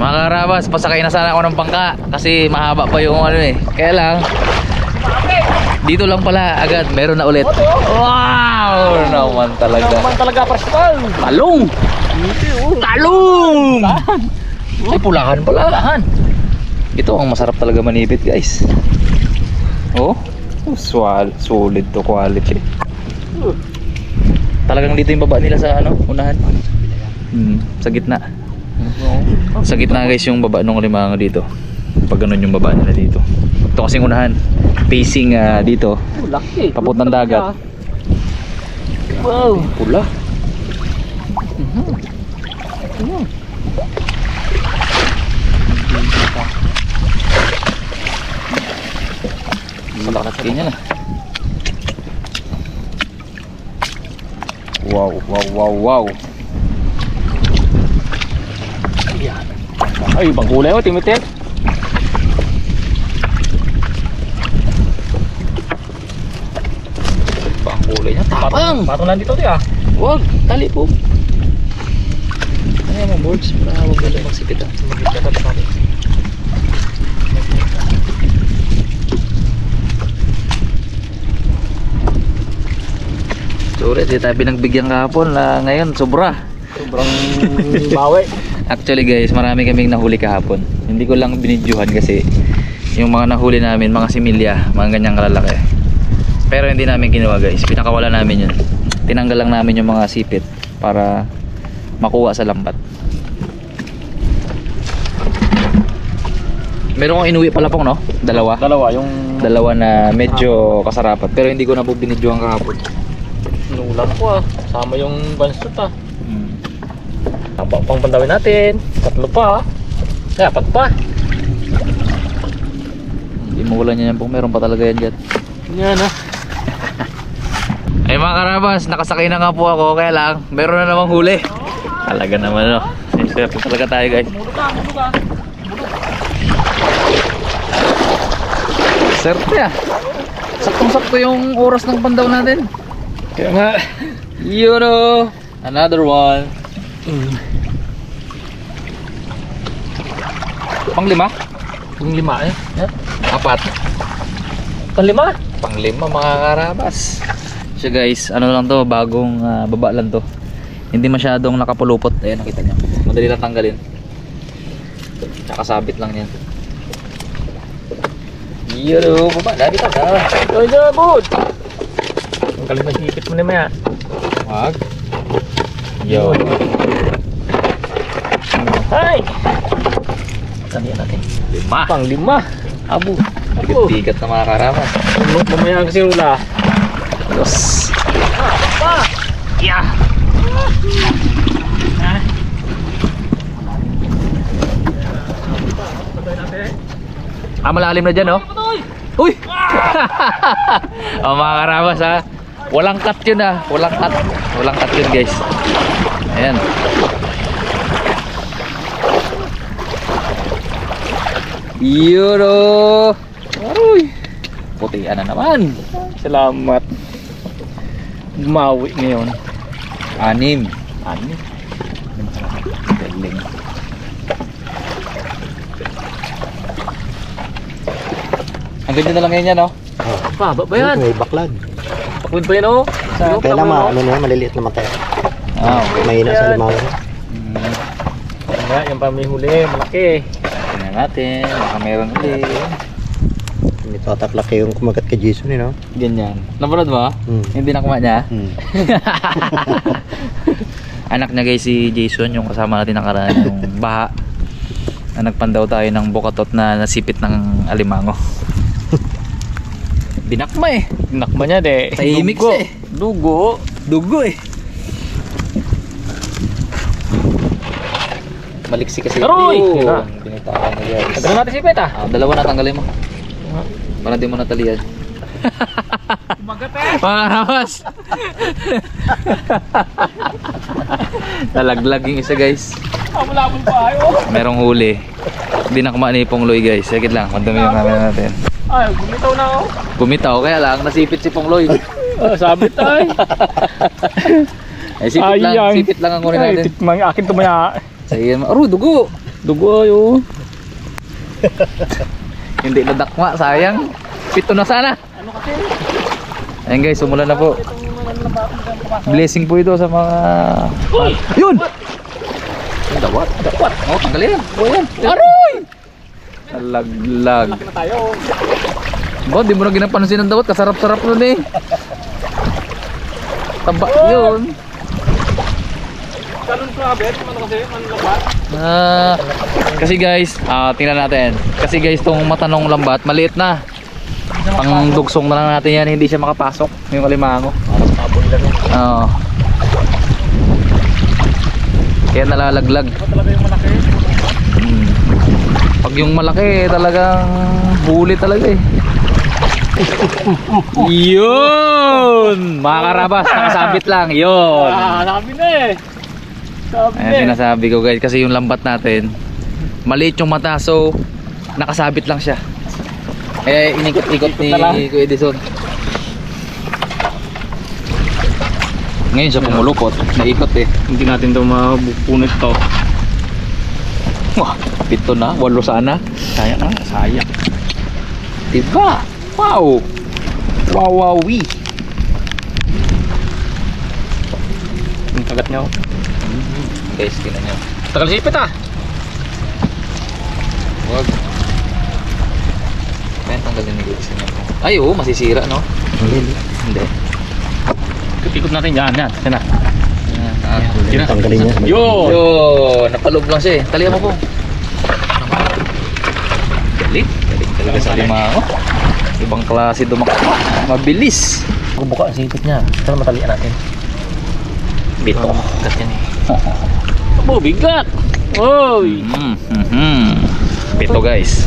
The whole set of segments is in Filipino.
Mga karabas, pasakay na sana ako ng bangka kasi mahaba pa yung ano eh. Kaya lang dito lang pala agad meron na ulit. Wow! Naman talaga. Naman talaga personal. Talong! Talong! Ay, pulahan pala. Pulahan. Ito ang masarap talaga manipit, guys. Oh, solid to quality. Talagang dito yung baba nila sa ano, unahan. Sa gitna. Sa gitna guys yung baba nung limango dito. Pag ganun yung baba nila dito. Ito kasing unahan. Facing dito. Papuntang dagat. Wow, pula. Malaki niya na. Wow, wow, wow, wow. ayan. Ay, ibang kulay mo, Timitek. Ibang kulay niya, tapang. Patong lang dito, ah. Wag, tali po. Ano yung mga boards? Para huwag na lang magsipit ah. Sorry, di tayo pinagbigyan kahapon na ngayon sobra. Sobrang bawi. Actually guys, marami kaming nahuli kahapon. Hindi ko lang binidyohan kasi yung mga nahuli namin, mga similya, mga ganyang kalalaki. Pero hindi namin ginawa guys, pinakawala namin yun. Tinanggal lang namin yung mga sipit para makuha sa lambat. Meron kong inuwi pala pong no? Dalawa. Dalawa na medyo kasarapat. Pero hindi ko na po binidyohan kahapon. Nulan ko ah. Sama yung bansot ah. Taba pang pandawin natin. 3 pa ah. 4 pa. Hindi mo wala niya yan pong meron pa talaga yan dyan. Yan ah. Ay mga karabas, nakasakay na nga po ako. Kaya lang, meron na namang huli. Talaga naman no. Swerte talaga tayo guys. Swerte ah. Saktong-sakto yung oras ng pandaw natin. Kaya nga. You know, another one. Pang-5? Pang-5 eh. 4? Pang-5? Pang-5 mga karabas. So guys, ano lang to, bagong baba lang to. Hindi masyadong nakapulupot. Ayan, nakita nyo. Madali lang tanggalin. Tsaka sabit lang yan. Yun, baba. Dami to. Ay, bud! Ang galing na hipit mo naman yan. Wag. Yo. Hi! Sanihan natin. 5. Pang-5. Abo. Bigat-bigat na mga karabas. Mamaya kasi ula. Los. Yeah. Malalim na dyan, oh. Uy! Oh, mga karabas, ha. Walang cut yun, ha. Walang cut yun, guys. Ayan. Yun, oh. Aroy. Putian na naman. Salamat. Mawi ngayon. 6. Galing. Ang ganda na lang yan, no? Baba ba yan? May baklad. Pakwin pa yan oh. Kaya lang ano na yan, maliliit naman tayo. Okay. Mahina sa limaw. Kaya yung pamihuli, malaki. Tingnan natin, baka meron ulit. Hindi tataklaki yung kumagat kay Jason, no? Ganyan. Napanood mo? Hindi nakuha niya? Anak niya guys si Jason, yung kasama natin nakaraan, yung baha. Na nagpandaw tayo ng bukatot na nasipit ng alimango. Binakma eh. Binakma niya de. Tahimik siya eh. Dugo. Dugo eh. Maliksi kasi. Aroy! Binitawan na guys. Tanggalin natin si Peta. Dalawa na tanggalin mo. Para di mo natalian. Magat eh. Mga ramas. Nalaglag yung isa guys. Abulabol pa ayo. Merong huli. Binakma ni Pongloy guys. Sagit lang, madumi yung camera natin. Ay, bumitaw na ako. Bumitaw, kaya lang nasipit si Pongloy. Sabit ay. Ay, sipit lang ang kunin natin. Ay, akin tumaya. Sige, dugo. Dugo yun. Hindi nadakma, sayang. 7 na sana. Ano kasi? Ayan guys, umulan na po. Itong lambat dyan pumasok. Blessing po ito sa mga... Uy! Yun! Dawat. Oh, tanggalin. Buhay yan. Aroy! Nalaglag. Laki na tayo. Ba, di mo na ginapansin ng dawat. Kasarap-sarap nun eh. Taba yun. Ganun krabet, ano kasi, manlabat. Kasi guys, tingnan natin. Kasi guys, tong matanong lambat, maliit na. Pang dugsong na lang natin yan, hindi siya makapasok. Yung alimango. Tapon lang yan. Oo. Kaya nalalaglag. Ano talaga yung malaki? Pag yung malaki, talagang huli talaga eh. Yun! Mga karabas, nakasabit lang. Yun! Sabi na eh. Sabi na Ayan sinasabi ko guys, kasi yung lambat natin maliit yung mata, so nakasabit lang siya. Eh, inikot-ikot ni Kuya Edison. Ngayon siya pumulupot, naikot eh. Hindi natin daw mapunit to. Wah, 7 na, 8 sana. Sayang na, sayang. Diba? Wow! Wowie! Ang kagat niya. Guys, tingnan nyo. Tagal sipit ah. Wag. Kaya tanggalin ni Kuya Edison yan. Ay, oo, masisira, no? Hindi. Ikot natin yan. Yan na. Yan, Tanggalin niya. Yo, napaloob lang siya eh. Talihan mo po. Galing. Galing talaga sa limango. Ibang klase dumakbo. Mabilis. Buka ang sipit niya. Saan matalian natin? Bito. Gat yan eh. Oh, bigat! Oy! Bito guys.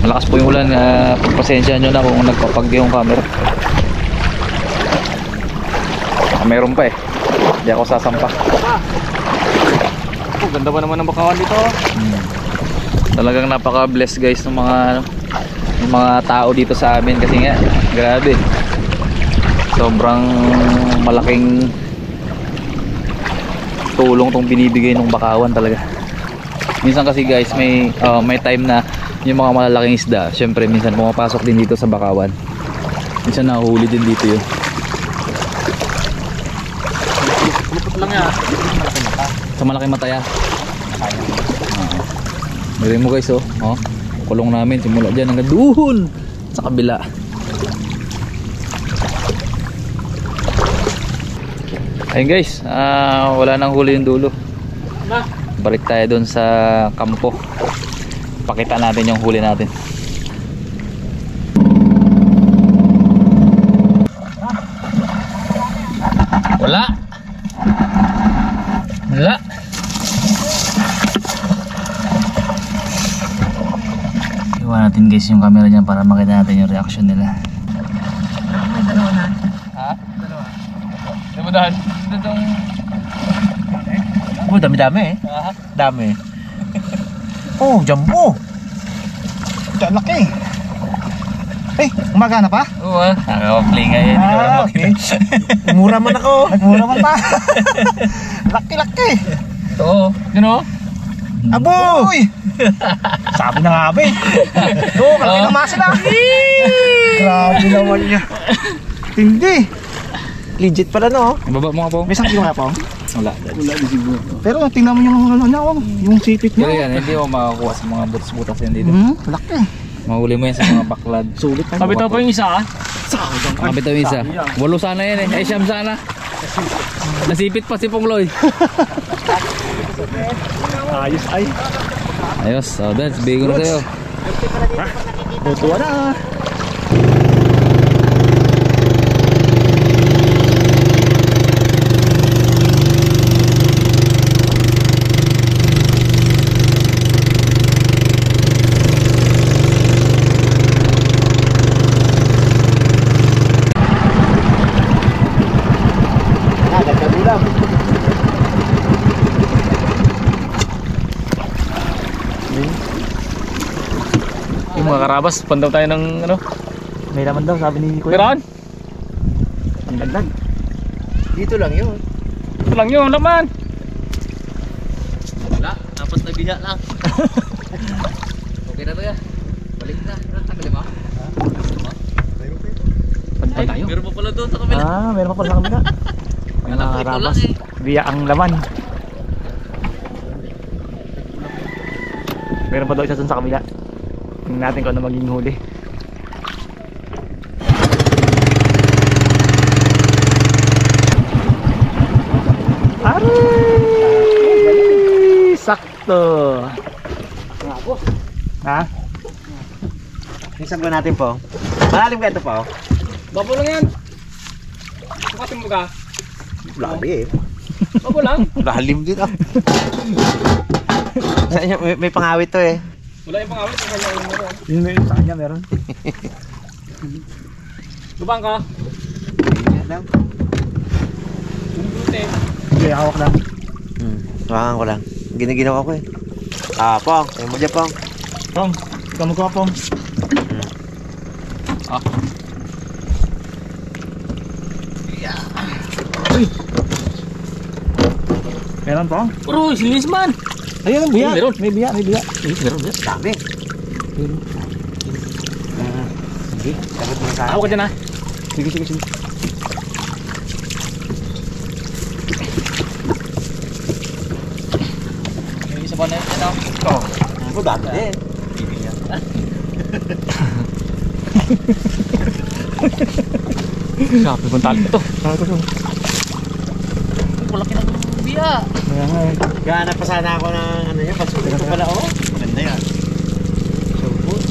Malakas po yung ulan. Pagpasensya nyo na kung nagpapag yung camera. Meron pa eh. Hindi ako sasampa. Oh, ganda ba naman ng bakawan dito? Talagang napaka-bless guys ng mga tao dito sa amin kasi nga grabe. Sobrang malaking tulong tong binibigay ng bakawan talaga. Minsan kasi guys may time na yung mga malalaking isda, syempre minsan pumapasok din dito sa bakawan. Minsan nahuhuli din dito yun. Kulupot lang yan. Sa malaking mata yan. Meron mo guys oh. Kulong namin simula dyan hanggang doon sa kabila. Ayun guys, wala nang huli yung dulo. Balik tayo doon sa kampo. Pakita natin yung huli natin. Wala. Iwan natin guys yung camera niyan para makita natin yung reaction nila. May dalawa na. Ha? Dalawa. Di mo dahil? Oh, dami-dami eh. Dami. Oh, jumbo. Ito, laki. Eh, umagana pa? Oo ah. Nakaka-play nga yan. Okay. Mura man ako. Mura man pa. Laki-laki. Oo. Yun o. Abo! Uy! Sabi na nga ba eh. Oo, kalaki ng masa na. Grabe naman niya. Tindi. Legit pala no. Baba mo nga po. May sakit nga po. Wala. Pero tingnan mo yung ano niya, yung sipit Pero niya. yan, hindi mo makakuha sa mga butas-butas yan dito. Laki. Mahuli mo yan sa mga baklad. Sulit na. Sabi pa yung isa ah. Kapit ang isa. 8 sana yan eh. Ay, 9 sana. Nasipit pa si Pongloy. Ayos ay. Ayos. So that's big na sa'yo. Tutuwa na. Yung mga karabas, pandaw tayo ng ano. May laman daw sabi ni Kuya. Meron? Ang dagdag. Dito lang yun. Ito lang yun, laman. Wala. Dapat biya lang. Okay na to ya. Balik na. Tanggalin mo. Pantay tayo. Meron pa pala doon sa kabila. Ah, meron pa pala sa kabila. May Alam ko, mga ito rabas. lang eh. Biya ang laman. Meron pa daw isa dun sa kabila. Tingnan natin kung ano maging huli. Aray! Sakto! Ha? Yung sagwa natin po. Malalim ka ito po. Babo lang yan. Sukatin mo ka. Labi eh. Babo lang. Lalim din ah. may pangawit to eh. Wala yung pangawit. Yung kanya yung meron. Yun na yun sa kanya meron. Lubang ka. Bulutin. Hindi, hawak lang. Hawakan ko lang. Ginaginawa ko eh. Ah, Pong. Ayun mo dyan, Pong. Pong, ikaw magkuha Pong. Uy! Meron Pong? Bro, silinis man. Ayun ang biya. Meron. May biya, may biya. Meron ba? Dami. Sige, dapat mo sa Ako ka dyan ha. Sige, sige, sige. Yung isa pa na yun. Ano? Oh. Ako dami din. Sabi kong tali ito. Ako to. Malaki ng biya. Kaya nga eh. Gahanap pa sana ako ng ano yan. Pasulit ko pala oh. Maganda yan. Sulpot.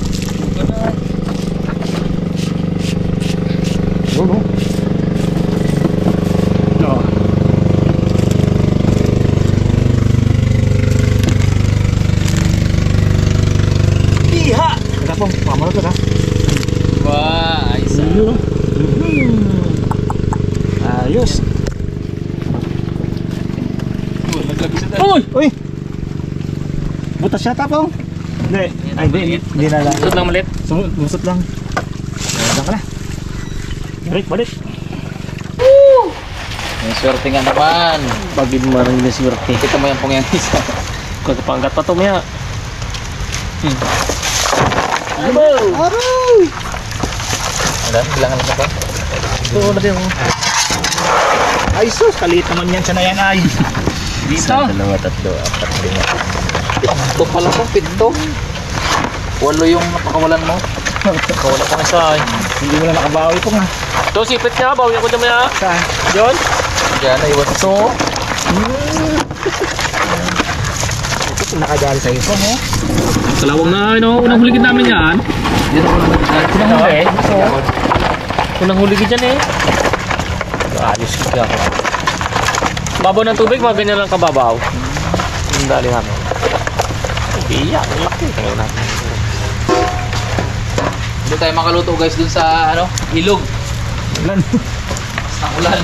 Oo, no? Oo. Iha! Teka Pong, pamarot ka. Wah, ayos ah. Ayun. Ayos. Uy! Uy! Butas yata Pong. Hindi. Ay, hindi na lang. Ito lang malit. Busot lang. Diyan ka na. Balik, balik. May swerte nga naman. Bagid mo rin yung swerte. Kita mo yung pong yan isa. Kagpanggat pa ito maya. Aray! Alam, bilangan lang ba? Ito na din. Ay sus, kaliit naman yan. Sana yan ay. Dito. Dalawa, tatlo, apat, lima. Ito pala po, pito. 8 yung napakawalan mo. Kawala pang isa ay. Hindi mo na nakabawi po nga. Ito, sipit niya. Bawi ako dyan maya. Saan? John. Diyan, naiwan ito. Ito nakadali sa iso mo. Kalawang na, unang huligid namin yan. Diyan ako naman. Unang huli. Unang huligid yan eh. Ayos ka ako. Babaw ng tubig, mga ganyan lang kababaw. Yung dali namin. Iyak, laki. Tingnan natin. Hindi tayo makaluto guys dun sa ano, ilog. Ulan. Sa ulan.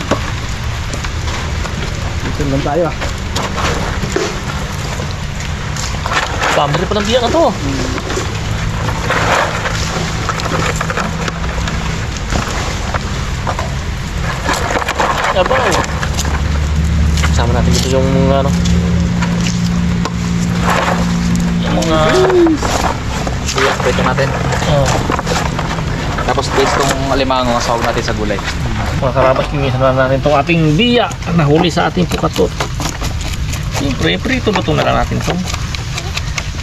Dito lang tayo ah. Pamili pa ng biyak na to. Yabaw. Sama natin dito yung ano. Yung mga Biyak, prito natin. Tapos taste tong alimango, sawag natin sa gulay. mga karabas, kinisan na natin itong ating biya na huli sa ating pukatot. Siyempre, prito luto na lang natin ito.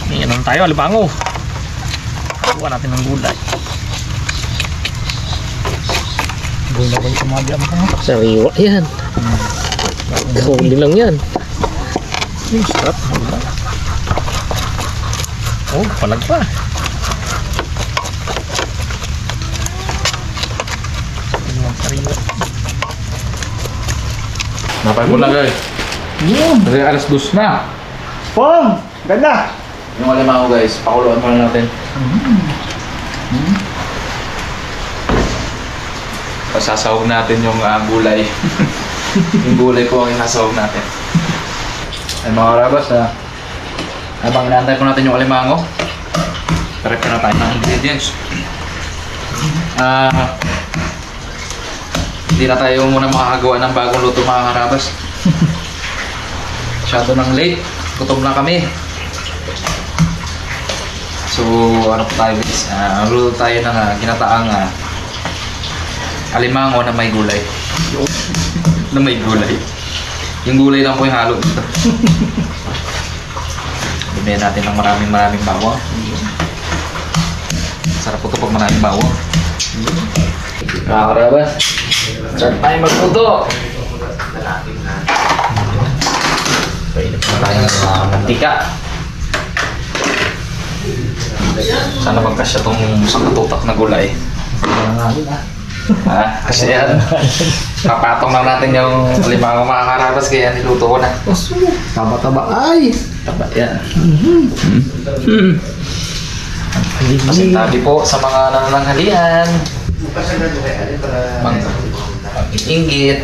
Ngayon naman tayo, alimango. Kuha natin ng gulay. Gula ko yung kumagya mo. Sariwa yan. Huli lang yan. Sarap. Oh, palag pa. Sariwa. Napay mo lang guys. Kasi alas 2 na. Pong! Ganda! Yung alimango guys, pakuluan pa na natin. Pasasawag natin yung gulay. Yung gulay po ang isasawag natin. Ay mga karabas habang inaantay po natin yung alimango, prep na tayo ng ingredients. Hindi na tayo muna makakagawa ng bagong luto mga karabas. Masyado nang late, gutom na kami. So, ano po tayo guys? Luto tayo ng ginataang alimango na may gulay. Na may gulay. Yung gulay lang po yung halo dito. Lumihan natin ng maraming bawang. Sarap po ito pag maraming bawang. Karabas. Start tayo magluto. Painit na tayo ng mantika. Sana magkasya itong isang katutak na gulay. Kasi yan. Papatong lang natin yung alimango mga karabas kaya niluto ko na. Taba-taba ay! Taba yan. Pasintabi po sa mga nananghalian. Pag-inggit.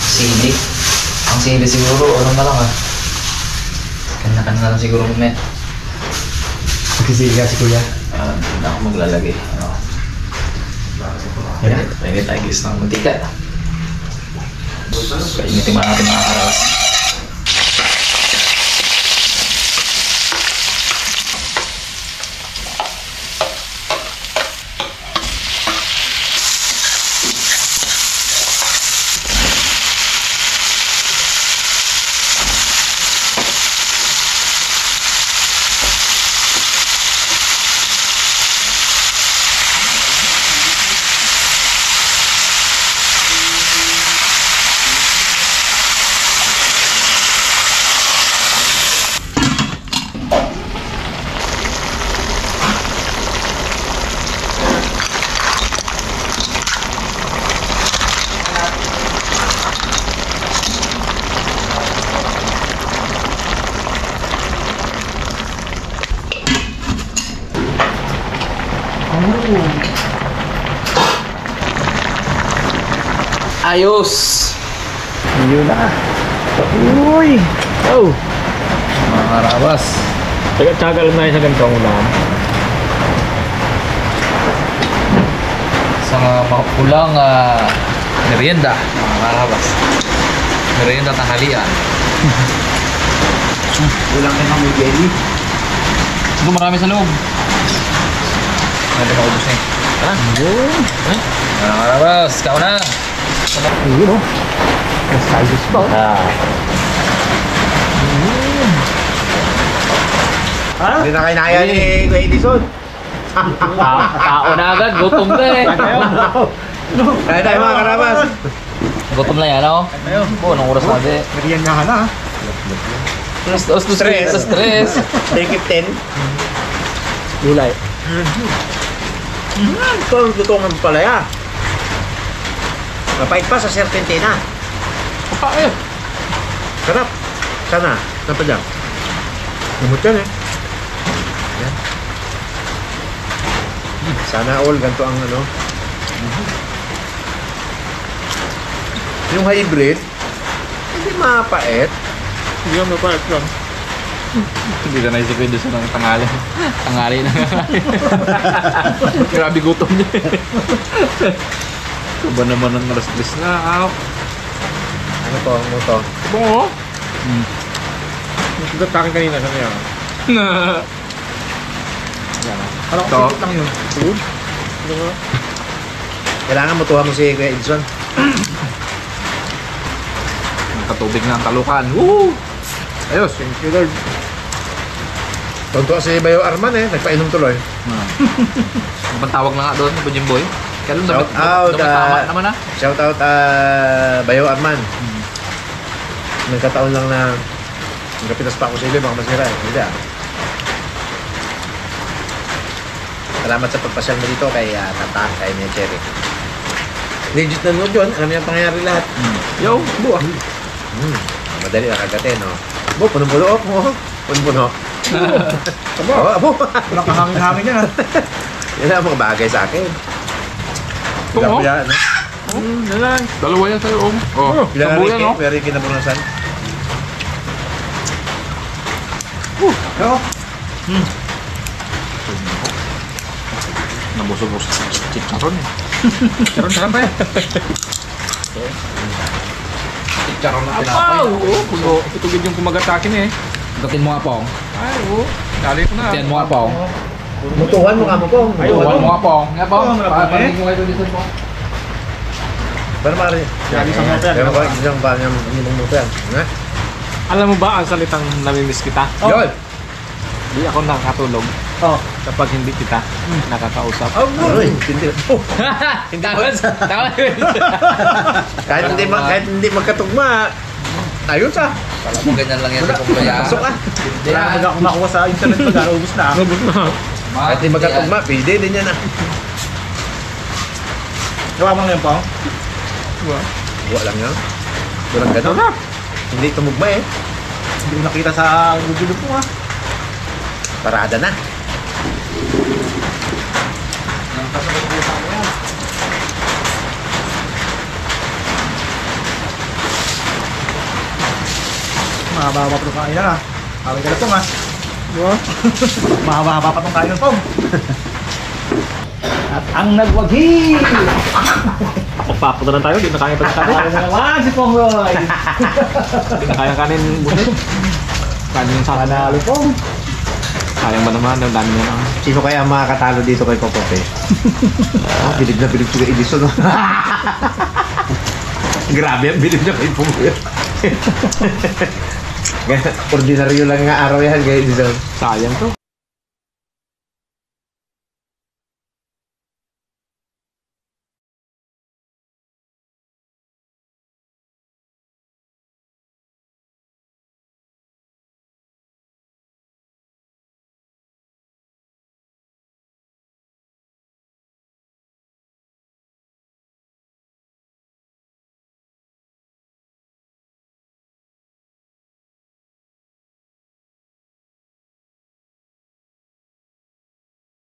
Sili. Ang sili siguro, ano na lang Kanya-kanya na lang siguro may. Nagsisili ka si kuya. Hindi na ako maglalagay. Painit tayo guys ng mantika. Painitin mo natin mga karabas. Ayos! Yun na. Uy! Oh! Mga karabas. Tagal na sa ganitong ulam. Sa makulang merienda, mga karabas. Merienda tanghalian. Kulang na ng jelly. Ito marami sa loob. Ano ba ubos na eh? Mga karabas, kao na! Yun o. Masayos pa. Hindi na kayo naya ni Kuya Edison. Tao na agad, gutom na eh. Kaya tayo mga karabas. Gutom na yan ako. Oo, anong oras na di? Meriendahan na ha. Stress. 3:15. Gulay. Ito ang lutong ng palaya. Mapait pa sa serpentina. Ay, Sarap. Sana. Saan pa dyan? Gamot yan eh. Yan. Sana all ganito ang ano. Yung hybrid, hindi mapait. Hindi mo pa ito. hindi na naisip ko doon ng tangali. Tangali na. Grabe gutom niya. Ito ba naman ang alas-tres na? Ano to? Ano to? Bungo? Sugat sa akin kanina. Saan yan? Parang Ito. sikot lang yun. Food? Kailangan mutuhan mo si Kuya Edson. Katubig na ang talukan. Woo! Ayos. Thank you Lord. Tonto si Bayo Arman eh. Nagpainom tuloy. Ang tawag na nga doon, Bujim Boy. Kaya lang Shout out, tama naman Shout out Bayo Arman. Nagkataon lang na nagkapitas pa ako sa iyo, baka masira eh. Hindi ah. Salamat sa pagpasyal mo dito kay Tata, kay Nia Cherry. Legit na nood yun. Alam niya ang pangyayari lahat. Yo, buwa. Madali na kagatin, no? Abo, punong-puno mo. Punong-puno. Abo, abo. Walang kahangin-hangin yan, ha? Yan ang mga bagay sa akin. Oo. Bilang no? Dalawa yan sa'yo, Oh, Bilang sabuyan, Ricky, no? very kinabunasan. Oo. Nabusog-busog sa chicharon eh. Charon, sarap pa eh. Chicharon na Apa? tinapay. Oo, puno. Ito gid yung kumagat sa akin eh. Gatin mo nga pong. Ay, oo. Dali ko na. Gatin mo nga pong. Mutuhan mo nga mo pong. Tuwan mo nga pong. Nga pong. Oo, malapit, Parinig mo kayo dito pong. Pero pare. Lagi sa motor. Pero ba isang ba niya minong motor? Ha? Alam mo ba ang salitang namimiss kita? Yun. Hindi ako nakakatulog Oh. kapag hindi kita nakakausap. Uy, hindi. Tama. Kahit hindi magkatugma. Ayun sa. Pala mo ganyan lang yan kung kaya. Pasok ah. Wala na akong makuha sa internet pag ubus na. Kahit hindi magkatugma, pwede din yan ah. Gawa mo ngayon pong. Buwa lang yan. Walang ganun. Hindi tumugma eh. Hindi ko nakita sa Google po ha. Parada na. Mahaba pa itong kain na. Away ka na pong ha. Mahaba pa itong kain ng pong. At ang nagwagi! Magpapunta na tayo, di na kaya pagkain. Ano na naman si Pong Roy? Di na kaya kanin bunot. Kanin sa Panalo Pong. Sayang ba naman, ang dami na lang. Sino kaya ang makakatalo dito kay Popote? Bilib na bilib ko kay Edison. Grabe ang bilib niya kay Popote. Ordinaryo lang nga araw yan kay Edison. Sayang to.